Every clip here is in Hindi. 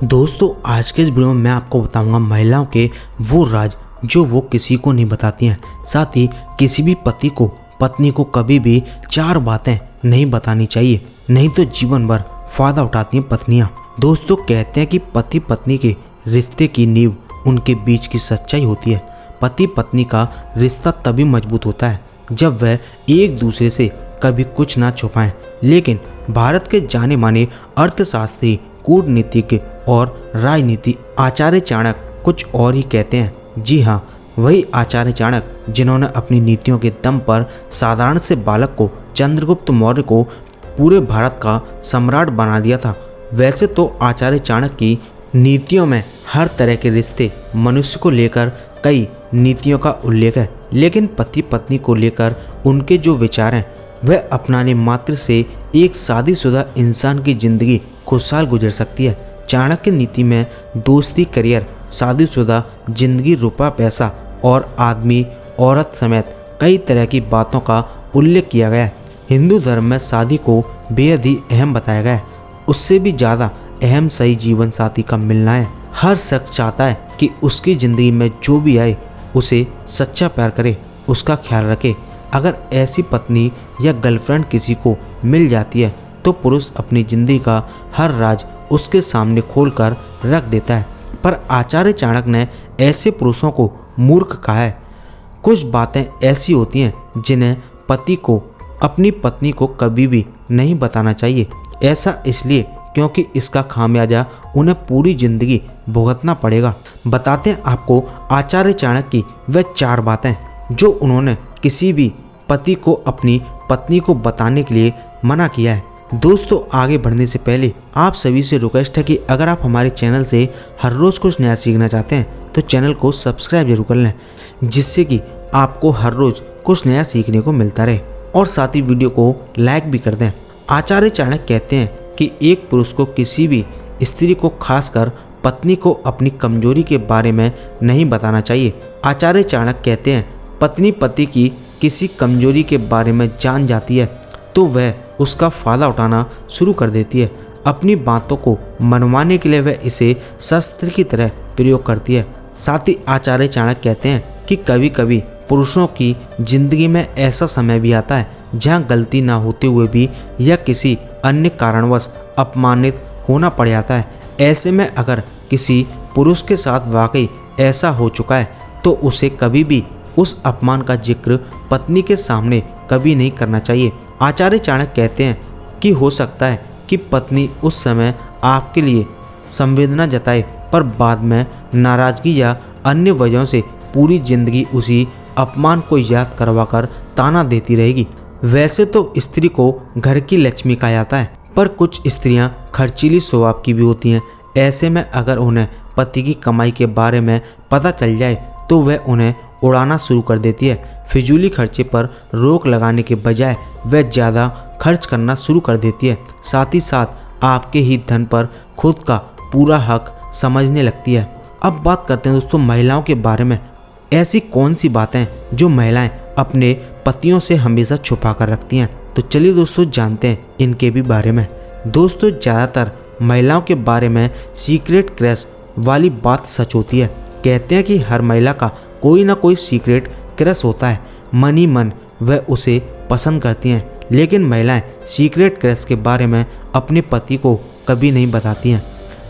दोस्तों आज के इस वीडियो में मैं आपको बताऊंगा महिलाओं के वो राज जो वो किसी को नहीं बताती हैं। साथ ही किसी भी पति को पत्नी को कभी भी 4 बातें नहीं बतानी चाहिए, नहीं तो जीवन भर फायदा उठाती हैं पत्नियां। दोस्तों कहते हैं कि पति पत्नी के रिश्ते की नींव उनके बीच की सच्चाई होती है। पति पत्नी का रिश्ता तभी मजबूत होता है जब वह एक दूसरे से कभी कुछ ना छुपाएं। लेकिन भारत के जाने माने अर्थशास्त्री, कूटनीतिज्ञ और राजनीति आचार्य चाणक्य कुछ और ही कहते हैं। जी हाँ, वही आचार्य चाणक्य जिन्होंने अपनी नीतियों के दम पर साधारण से बालक को चंद्रगुप्त मौर्य को पूरे भारत का सम्राट बना दिया था। वैसे तो आचार्य चाणक्य की नीतियों में हर तरह के रिश्ते मनुष्य को लेकर कई नीतियों का उल्लेख है, लेकिन पति पत्नी को लेकर उनके जो विचार हैं वह अपनाने मात्र से एक शादीशुदा इंसान की जिंदगी खुशहाल गुजर सकती है। चाणक्य नीति में दोस्ती, करियर, शादीशुदा जिंदगी, रुपया पैसा और आदमी औरत समेत कई तरह की बातों का उल्लेख किया गया है। हिंदू धर्म में शादी को बेहद ही अहम बताया गया है। उससे भी ज़्यादा अहम सही जीवन साथी का मिलना है। हर शख्स चाहता है कि उसकी ज़िंदगी में जो भी आए उसे सच्चा प्यार करे, उसका ख्याल रखे। अगर ऐसी पत्नी या गर्लफ्रेंड किसी को मिल जाती है तो पुरुष अपनी ज़िंदगी का हर राज उसके सामने खोलकर रख देता है। पर आचार्य चाणक्य ने ऐसे पुरुषों को मूर्ख कहा है। कुछ बातें ऐसी होती हैं जिन्हें पति को अपनी पत्नी को कभी भी नहीं बताना चाहिए। ऐसा इसलिए क्योंकि इसका खामियाजा उन्हें पूरी ज़िंदगी भुगतना पड़ेगा। बताते हैं आपको आचार्य चाणक्य की वह 4 बातें जो उन्होंने किसी भी पति को अपनी पत्नी को बताने के लिए मना किया है। दोस्तों आगे बढ़ने से पहले आप सभी से रिक्वेस्ट है कि अगर आप हमारे चैनल से हर रोज़ कुछ नया सीखना चाहते हैं तो चैनल को सब्सक्राइब जरूर कर लें, जिससे कि आपको हर रोज़ कुछ नया सीखने को मिलता रहे, और साथ ही वीडियो को लाइक भी कर दें। आचार्य चाणक्य कहते हैं कि एक पुरुष को किसी भी स्त्री को, खासकर पत्नी को, अपनी कमजोरी के बारे में नहीं बताना चाहिए। आचार्य चाणक्य कहते हैं पत्नी पति की किसी कमजोरी के बारे में जान जाती है तो वह उसका फ़ायदा उठाना शुरू कर देती है। अपनी बातों को मनवाने के लिए वह इसे शस्त्र की तरह प्रयोग करती है। साथ ही आचार्य चाणक्य कहते हैं कि कभी कभी पुरुषों की ज़िंदगी में ऐसा समय भी आता है जहां गलती ना होते हुए भी या किसी अन्य कारणवश अपमानित होना पड़ जाता है। ऐसे में अगर किसी पुरुष के साथ वाकई ऐसा हो चुका है तो उसे कभी भी उस अपमान का जिक्र पत्नी के सामने कभी नहीं करना चाहिए। आचार्य चाणक्य कहते हैं कि हो सकता है कि पत्नी उस समय आपके लिए संवेदना जताए, पर बाद में नाराज़गी या अन्य वजहों से पूरी ज़िंदगी उसी अपमान को याद करवाकर ताना देती रहेगी। वैसे तो स्त्री को घर की लक्ष्मी कहा जाता है, पर कुछ स्त्रियां खर्चीली स्वभाव की भी होती हैं। ऐसे में अगर उन्हें पति की कमाई के बारे में पता चल जाए तो वह उन्हें उड़ाना शुरू कर देती है। फिजूली खर्चे पर रोक लगाने के बजाय वह ज़्यादा खर्च करना शुरू कर देती है। साथ ही साथ आपके ही धन पर खुद का पूरा हक समझने लगती है। अब बात करते हैं दोस्तों महिलाओं के बारे में। ऐसी कौन सी बातें जो महिलाएं अपने पतियों से हमेशा छुपा कर रखती हैं, तो चलिए दोस्तों जानते हैं इनके भी बारे में। दोस्तों ज़्यादातर महिलाओं के बारे में सीक्रेट क्रश वाली बात सच होती है। कहते हैं कि हर महिला का कोई ना कोई सीक्रेट क्रश होता है। मन ही मन वह उसे पसंद करती हैं, लेकिन महिलाएं सीक्रेट क्रश के बारे में अपने पति को कभी नहीं बताती हैं।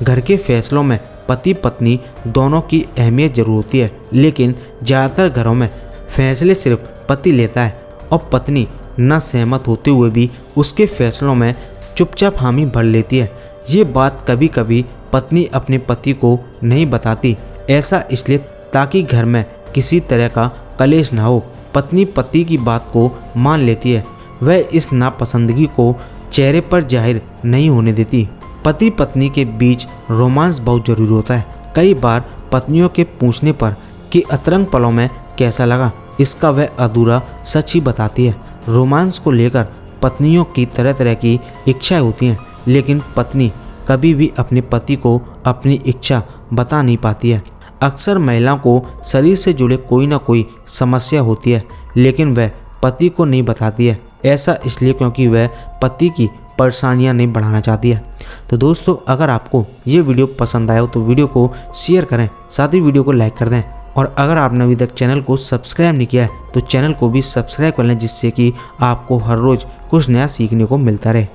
घर के फैसलों में पति पत्नी दोनों की अहमियत जरूर होती है, लेकिन ज़्यादातर घरों में फैसले सिर्फ पति लेता है और पत्नी न सहमत होते हुए भी उसके फैसलों में चुपचाप हामी भर लेती है। ये बात कभी कभी पत्नी अपने पति को नहीं बताती। ऐसा इसलिए ताकि घर में किसी तरह का कलेश ना हो। पत्नी पति की बात को मान लेती है, वह इस नापसंदगी को चेहरे पर जाहिर नहीं होने देती। पति पत्नी के बीच रोमांस बहुत जरूरी होता है। कई बार पत्नियों के पूछने पर कि अतरंग पलों में कैसा लगा, इसका वह अधूरा सच ही बताती है। रोमांस को लेकर पत्नियों की तरह तरह की इच्छाएं होती हैं, लेकिन पत्नी कभी भी अपने पति को अपनी इच्छा बता नहीं पाती है। अक्सर महिलाओं को शरीर से जुड़े कोई ना कोई समस्या होती है, लेकिन वह पति को नहीं बताती है। ऐसा इसलिए क्योंकि वह पति की परेशानियां नहीं बढ़ाना चाहती है। तो दोस्तों अगर आपको ये वीडियो पसंद आया हो तो वीडियो को शेयर करें, साथ ही वीडियो को लाइक कर दें। और अगर आपने अभी तक चैनल को सब्सक्राइब नहीं किया है तो चैनल को भी सब्सक्राइब कर लें, जिससे कि आपको हर रोज़ कुछ नया सीखने को मिलता रहे।